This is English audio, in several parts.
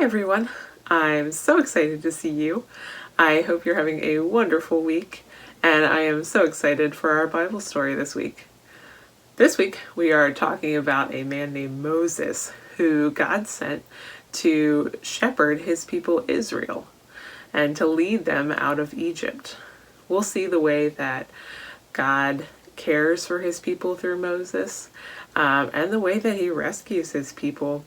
Hi everyone, I'm so excited to see you. I hope you're having a wonderful week, and I am so excited for our Bible story this week. This week we are talking about a man named Moses who God sent to shepherd his people Israel and to lead them out of Egypt. We'll see the way that God cares for his people through Moses, and the way that he rescues his people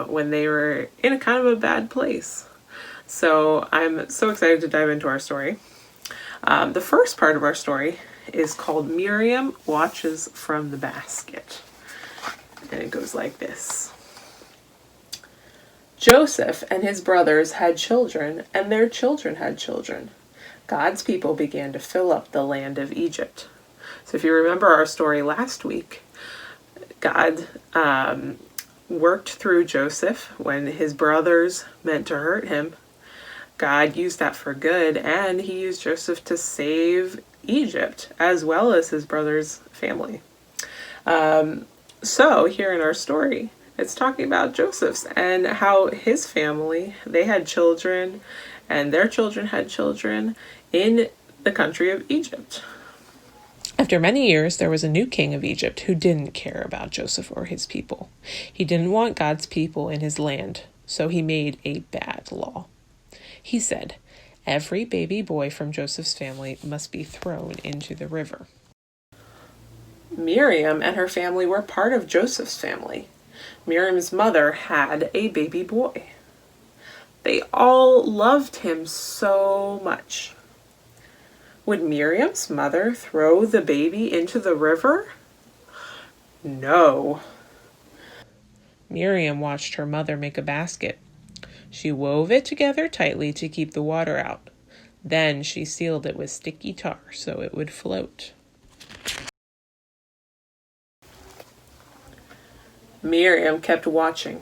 when they were in a kind of a bad place. So I'm so excited to dive into our story. The first part of our story is called Miriam Watches from the Basket. And it goes like this. Joseph and his brothers had children, and their children had children. God's people began to fill up the land of Egypt. So if you remember our story last week, God worked through Joseph when his brothers meant to hurt him. God used that for good, and he used Joseph to save Egypt as well as his brother's family. So here in our story, it's talking about Joseph's and how his family, they had children and their children had children in the country of Egypt. After many years, there was a new king of Egypt who didn't care about Joseph or his people. He didn't want God's people in his land, so he made a bad law. He said, every baby boy from Joseph's family must be thrown into the river. Miriam and her family were part of Joseph's family. Miriam's mother had a baby boy. They all loved him so much. Would Miriam's mother throw the baby into the river? No. Miriam watched her mother make a basket. She wove it together tightly to keep the water out. Then she sealed it with sticky tar so it would float. Miriam kept watching.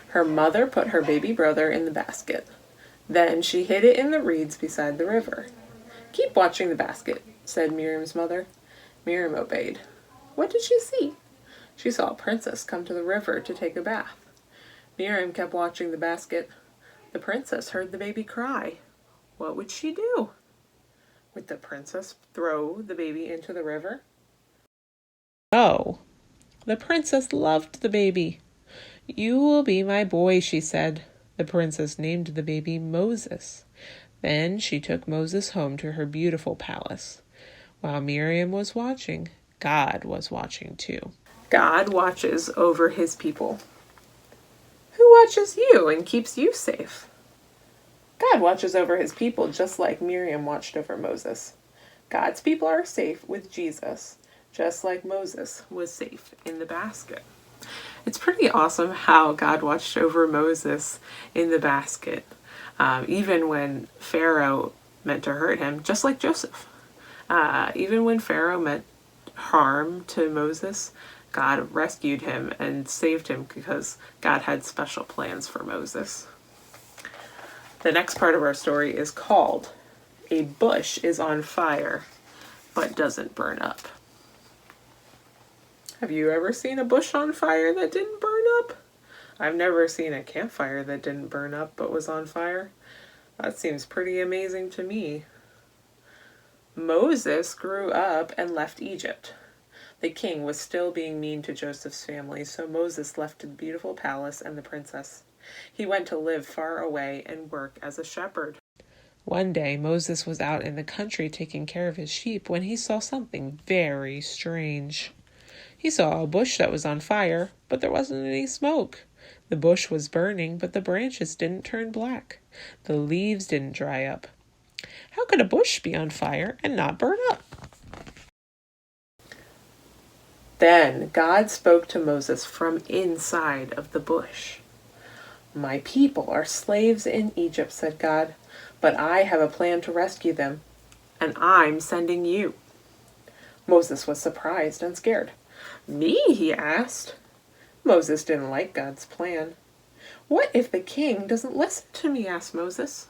Her mother put her baby brother in the basket. Then she hid it in the reeds beside the river. Keep watching the basket, said Miriam's mother. Miriam obeyed. What did she see? She saw a princess come to the river to take a bath. Miriam kept watching the basket. The princess heard the baby cry. What would she do? Would the princess throw the baby into the river? No. The princess loved the baby. You will be my boy, she said. The princess named the baby Moses. Then she took Moses home to her beautiful palace. While Miriam was watching, God was watching too. God watches over his people. Who watches you and keeps you safe? God watches over his people just like Miriam watched over Moses. God's people are safe with Jesus, just like Moses was safe in the basket. It's pretty awesome how God watched over Moses in the basket. Even when Pharaoh meant to hurt him, just like Joseph. Even when Pharaoh meant harm to Moses, God rescued him and saved him because God had special plans for Moses. The next part of our story is called A Bush is on Fire, but Doesn't Burn Up. Have you ever seen a bush on fire that didn't burn up? I've never seen a campfire that didn't burn up but was on fire. That seems pretty amazing to me. Moses grew up and left Egypt. The king was still being mean to Joseph's family, so Moses left the beautiful palace and the princess. He went to live far away and work as a shepherd. One day, Moses was out in the country taking care of his sheep when he saw something very strange. He saw a bush that was on fire, but there wasn't any smoke. The bush was burning, but the branches didn't turn black. The leaves didn't dry up. How could a bush be on fire and not burn up? Then God spoke to Moses from inside of the bush. My people are slaves in Egypt, said God, but I have a plan to rescue them, and I'm sending you. Moses was surprised and scared. Me? He asked. Moses didn't like God's plan. What if the king doesn't listen to me? Asked Moses.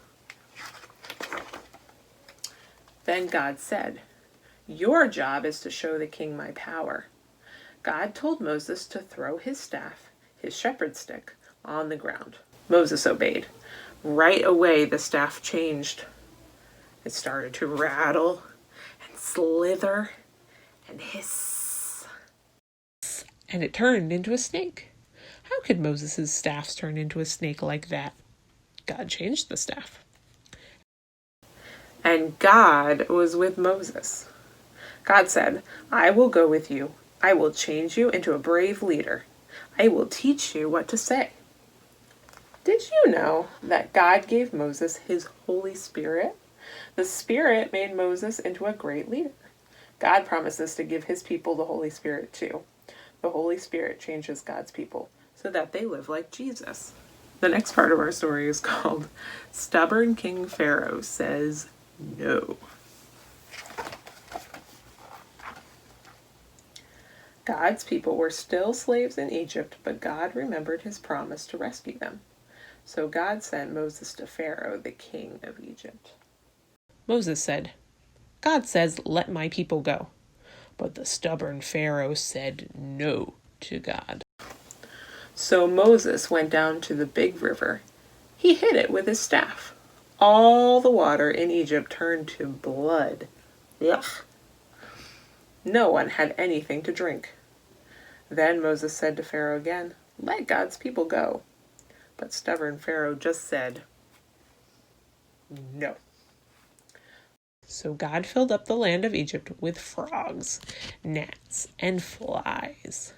Then God said, your job is to show the king my power. God told Moses to throw his staff, his shepherd's stick, on the ground. Moses obeyed. Right away, the staff changed. It started to rattle and slither and hiss. And it turned into a snake. How could Moses' staffs turn into a snake like that? God changed the staff. And God was with Moses. God said, I will go with you. I will change you into a brave leader. I will teach you what to say. Did you know that God gave Moses his Holy Spirit? The Spirit made Moses into a great leader. God promises to give his people the Holy Spirit too. The Holy Spirit changes God's people so that they live like Jesus. The next part of our story is called Stubborn King Pharaoh Says No. God's people were still slaves in Egypt, but God remembered his promise to rescue them. So God sent Moses to Pharaoh, the king of Egypt. Moses said, God says, let my people go. But the stubborn Pharaoh said no to God. So Moses went down to the big river. He hit it with his staff. All the water in Egypt turned to blood. Yuck. No one had anything to drink. Then Moses said to Pharaoh again, let God's people go. But stubborn Pharaoh just said, no. So God filled up the land of Egypt with frogs, gnats, and flies.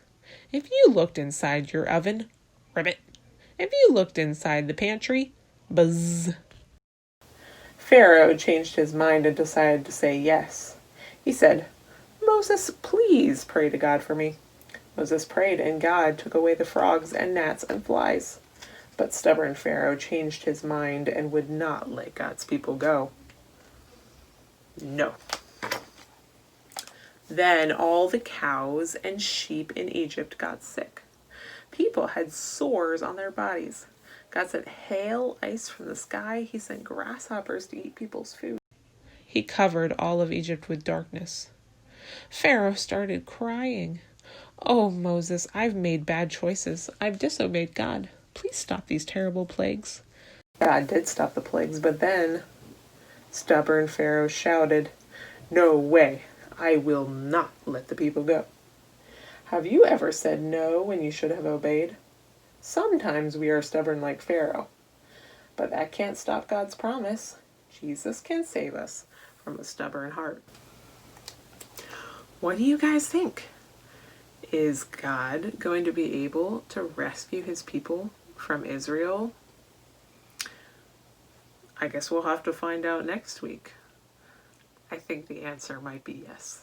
If you looked inside your oven, ribbit. If you looked inside the pantry, buzz. Pharaoh changed his mind and decided to say yes. He said, Moses, please pray to God for me. Moses prayed, and God took away the frogs and gnats and flies. But stubborn Pharaoh changed his mind and would not let God's people go. No. Then all the cows and sheep in Egypt got sick. People had sores on their bodies. God sent hail, ice from the sky. He sent grasshoppers to eat people's food. He covered all of Egypt with darkness. Pharaoh started crying. Oh, Moses, I've made bad choices. I've disobeyed God. Please stop these terrible plagues. God did stop the plagues, but then stubborn Pharaoh shouted, no way, I will not let the people go. Have you ever said no when you should have obeyed? Sometimes we are stubborn like Pharaoh, but that can't stop God's promise. Jesus can save us from a stubborn heart. What do you guys think? Is God going to be able to rescue his people from Israel? I guess we'll have to find out next week. I think the answer might be yes.